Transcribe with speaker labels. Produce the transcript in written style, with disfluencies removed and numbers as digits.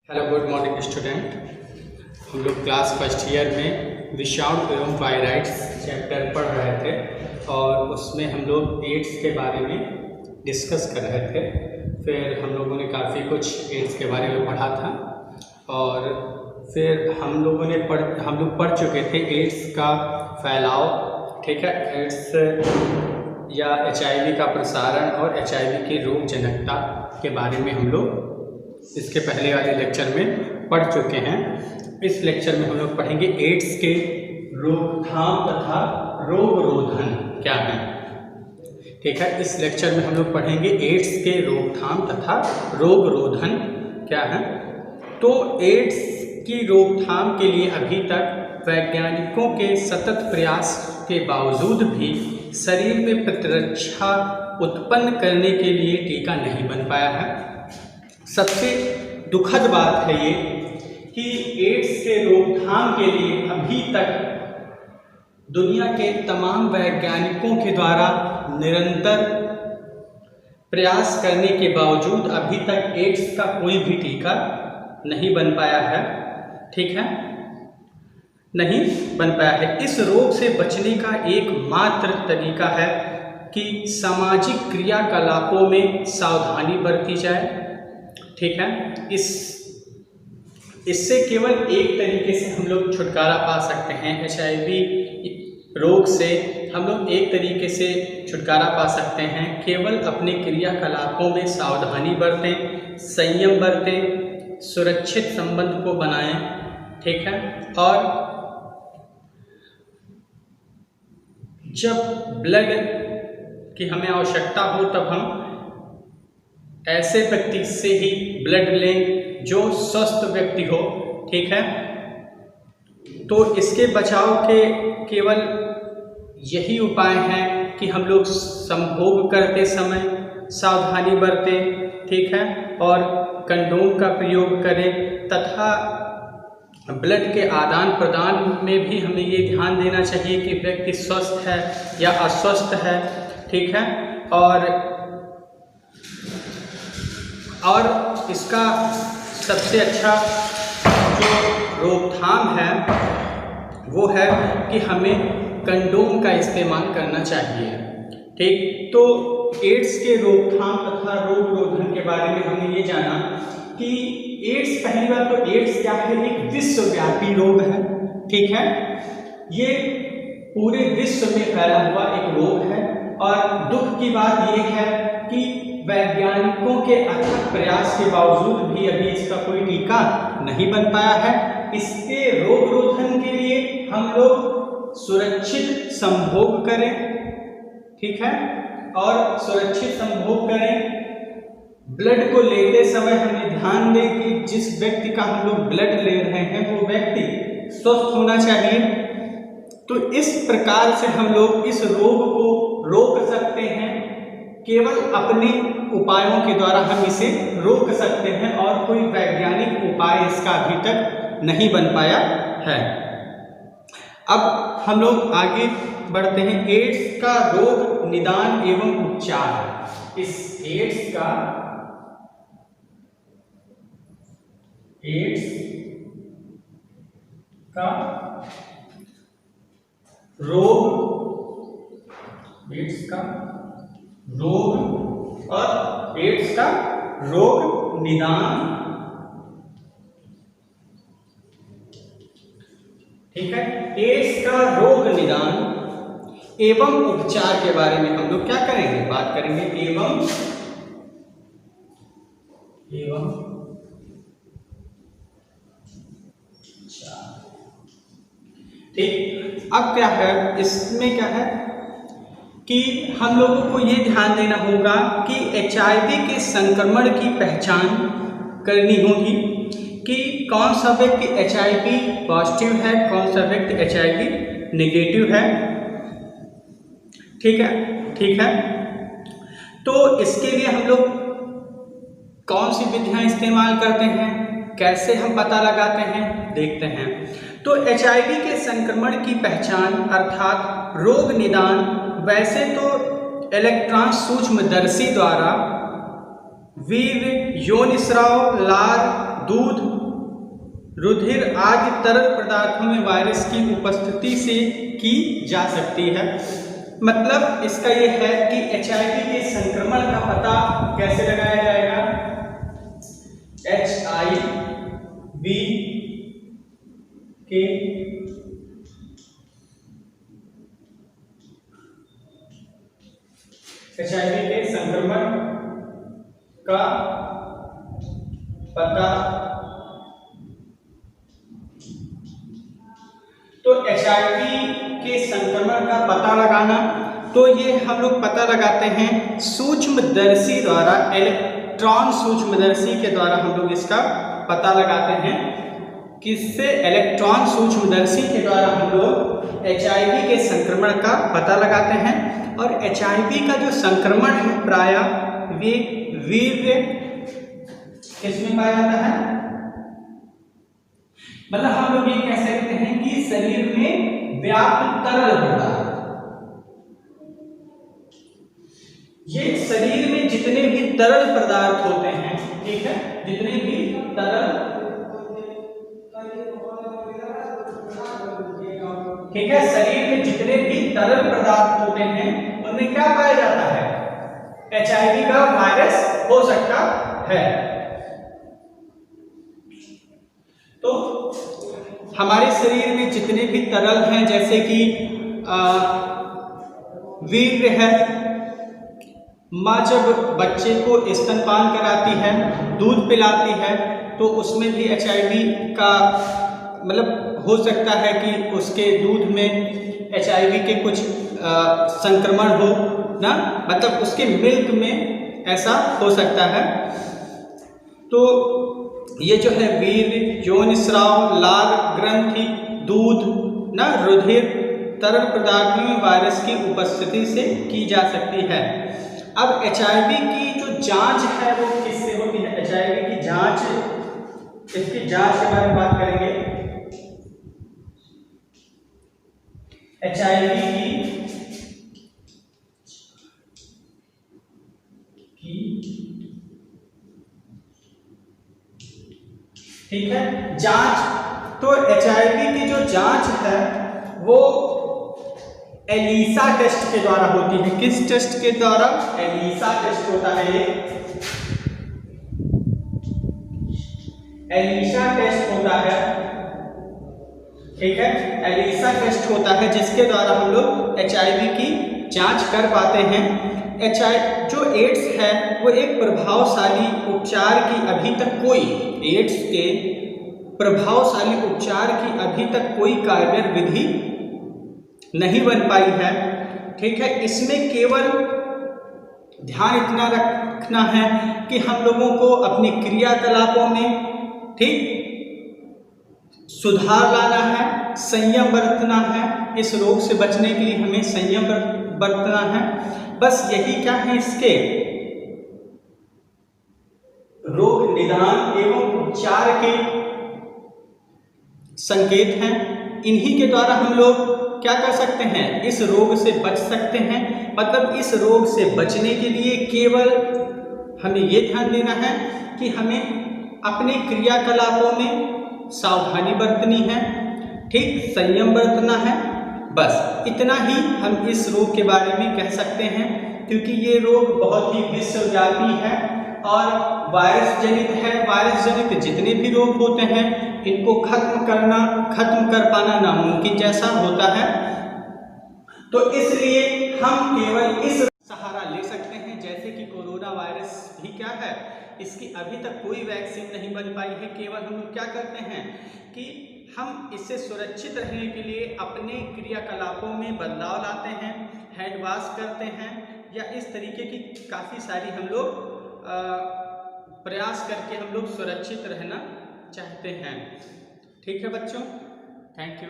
Speaker 1: Hello good morning student. हम लोग class first year में विषाणु एवं वायराइड्स चैप्टर पढ़ रहे थे और उसमें हम लोग एड्स के बारे में डिस्कस कर रहे थे। फिर हम लोगों ने काफ़ी कुछ एड्स के बारे में पढ़ा था और फिर हम लोग पढ़ चुके थे एड्स का फैलाव, ठीक है, एड्स या HIV का प्रसारण और HIV की रोगजनकता के बारे में हम लोग इसके पहले वाले लेक्चर में पढ़ चुके हैं। इस लेक्चर में हम लोग पढ़ेंगे एड्स के रोकथाम तथा रोग रोधन क्या है, ठीक है। इस लेक्चर में हम लोग पढ़ेंगे एड्स के रोकथाम तथा रोग रोधन क्या है। तो एड्स की रोकथाम के लिए अभी तक वैज्ञानिकों के सतत प्रयास के बावजूद भी शरीर में प्रतिरक्षा उत्पन्न करने के लिए टीका नहीं बन पाया है। सबसे दुखद बात है ये कि एड्स के रोकथाम के लिए अभी तक दुनिया के तमाम वैज्ञानिकों के द्वारा निरंतर प्रयास करने के बावजूद अभी तक एड्स का कोई भी टीका नहीं बन पाया है, ठीक है, नहीं बन पाया है। इस रोग से बचने का एकमात्र तरीका है कि सामाजिक क्रियाकलापों में सावधानी बरती जाए, ठीक है। इससे केवल एक तरीके से हम लोग छुटकारा पा सकते हैं। HIV रोग से हम लोग एक तरीके से छुटकारा पा सकते हैं, केवल अपने क्रियाकलापों में सावधानी बरतें, संयम बरतें, सुरक्षित संबंध को बनाएं, ठीक है। और जब ब्लड की हमें आवश्यकता हो तब हम ऐसे व्यक्ति से ही ब्लड लें जो स्वस्थ व्यक्ति हो, ठीक है। तो इसके बचाव के केवल यही उपाय हैं कि हम लोग संभोग करते समय सावधानी बरतें, ठीक है, और कंडोम का प्रयोग करें तथा ब्लड के आदान प्रदान में भी हमें ये ध्यान देना चाहिए कि व्यक्ति स्वस्थ है या अस्वस्थ है, ठीक है। और इसका सबसे अच्छा जो रोकथाम है वो है कि हमें कंडोम का इस्तेमाल करना चाहिए, ठीक। तो एड्स के रोकथाम तथा रोग रोधन के बारे में हमने ये जाना कि एड्स, पहली बात तो एड्स क्या है, एक विश्वव्यापी रोग है, ठीक है। ये पूरे विश्व में फैला हुआ एक रोग है और दुख की बात ये है कि वैज्ञानिकों के अथक प्रयास के बावजूद भी अभी इसका कोई टीका नहीं बन पाया है। इसके रोग रोधन के लिए हम लोग सुरक्षित संभोग करें, ठीक है, और सुरक्षित संभोग करें। ब्लड को लेते समय हमें ध्यान दें कि जिस व्यक्ति का हम लोग ब्लड ले रहे हैं वो व्यक्ति स्वस्थ होना चाहिए। तो इस प्रकार से हम लोग इस रोग को रोक सकते हैं, केवल अपने उपायों के द्वारा हम इसे रोक सकते हैं और कोई वैज्ञानिक उपाय इसका अभी तक नहीं बन पाया है। अब हम लोग आगे बढ़ते हैं। एड्स का रोग निदान एवं उपचार। इस एड्स का रोग और एड्स का रोग निदान, ठीक है। एड्स का रोग निदान एवं उपचार के बारे में हम लोग क्या करेंगे, बात करेंगे। एवं ठीक। अब क्या है, इसमें क्या है कि हम लोगों को ये ध्यान देना होगा कि HIV के संक्रमण की पहचान करनी होगी कि कौन सा व्यक्ति HIV पॉजिटिव है, कौन सा व्यक्ति HIV नेगेटिव है, ठीक है, ठीक है। तो इसके लिए हम लोग कौन सी विधियां इस्तेमाल करते हैं, कैसे हम पता लगाते हैं, देखते हैं। तो HIV के संक्रमण की पहचान अर्थात रोग निदान वैसे तो इलेक्ट्रॉन सूक्ष्मदर्शी द्वारा वीर्य, योनिस्राव, लार, दूध, रुधिर आदि तरल पदार्थों में वायरस की उपस्थिति से की जा सकती है। मतलब इसका ये है कि HIV के संक्रमण का पता कैसे लगाया जाएगा। HIV के संक्रमण का पता, तो HIV के संक्रमण का पता लगाना, तो ये हम लोग पता लगाते हैं सूक्ष्मदर्शी द्वारा, इलेक्ट्रॉन सूक्ष्मदर्शी के द्वारा हम लोग इसका पता लगाते हैं। किससे? इलेक्ट्रॉन सूक्ष्मदर्शी के द्वारा हम लोग HIV के संक्रमण का पता लगाते हैं। और HIV का जो संक्रमण है प्रायः वे वीर्य किसमें पाया जाता है? मतलब हम लोग ये कह सकते हैं कि शरीर में व्याप्त तरल पदार्थ, ये शरीर में जितने भी तरल पदार्थ होते हैं, ठीक है, जितने भी तरल, ठीक है, शरीर में जितने भी तरल पदार्थ होते हैं उनमें क्या पाया जाता है? HIV का वायरस हो सकता है। तो हमारे शरीर में जितने भी तरल हैं, जैसे कि वीर्य है, माँ जब बच्चे को स्तनपान कराती है, दूध पिलाती है, तो उसमें भी HIV का मतलब हो सकता है कि उसके दूध में HIV के कुछ संक्रमण हो ना, मतलब उसके मिल्क में ऐसा हो सकता है। तो ये जो है वीर्य, यौन स्राव, लाल ग्रंथि, दूध ना, रुधिर, तरल पदार्थों में वायरस की उपस्थिति से की जा सकती है। अब HIV की जो जांच है वो किससे होती है? HIV की जांच, इसकी जांच के बारे में बात करेंगे। HIV की ठीक है जांच, तो HIV की जो जांच है वो एलिसा टेस्ट के द्वारा होती है। किस टेस्ट के द्वारा? एलिसा टेस्ट होता है ये, एलिसा टेस्ट होता है, ठीक है, एलिसा टेस्ट होता है जिसके द्वारा हम लोग HIV की जांच कर पाते हैं। जो एड्स है वो एक प्रभावशाली उपचार की अभी तक कोई, एड्स के प्रभावशाली उपचार की अभी तक कोई कारगर विधि नहीं बन पाई है, ठीक है। इसमें केवल ध्यान इतना रखना है कि हम लोगों को अपनी क्रियाकलापों में, ठीक, सुधार लाना है, संयम बरतना है। इस रोग से बचने के लिए हमें संयम बरतना है। बस यही क्या है इसके रोग निदान एवं उपचार के संकेत हैं। इन्हीं के द्वारा हम लोग क्या कर सकते हैं? इस रोग से बच सकते हैं। मतलब इस रोग से बचने के लिए केवल हमें ये ध्यान देना है कि हमें अपने क्रियाकलापों में सावधानी बरतनी है, ठीक, संयम बरतना है। बस इतना ही हम इस रोग के बारे में कह सकते हैं, क्योंकि ये रोग बहुत ही विश्वव्यापी है और वायरस जनित है। वायरस जनित जितने भी रोग होते हैं इनको खत्म कर पाना नामुमकिन जैसा होता है। तो इसलिए हम केवल इस सहारा ले सकते हैं, जैसे कि कोरोना वायरस भी क्या है, इसकी अभी तक कोई वैक्सीन नहीं बन पाई है। केवल हम लोग क्या करते हैं कि हम इससे सुरक्षित रहने के लिए अपने क्रियाकलापों में बदलाव लाते हैं, हैंड वॉश करते हैं, या इस तरीके की काफ़ी सारी हम लोग प्रयास करके हम लोग सुरक्षित रहना चाहते हैं। ठीक है बच्चों, थैंक यू।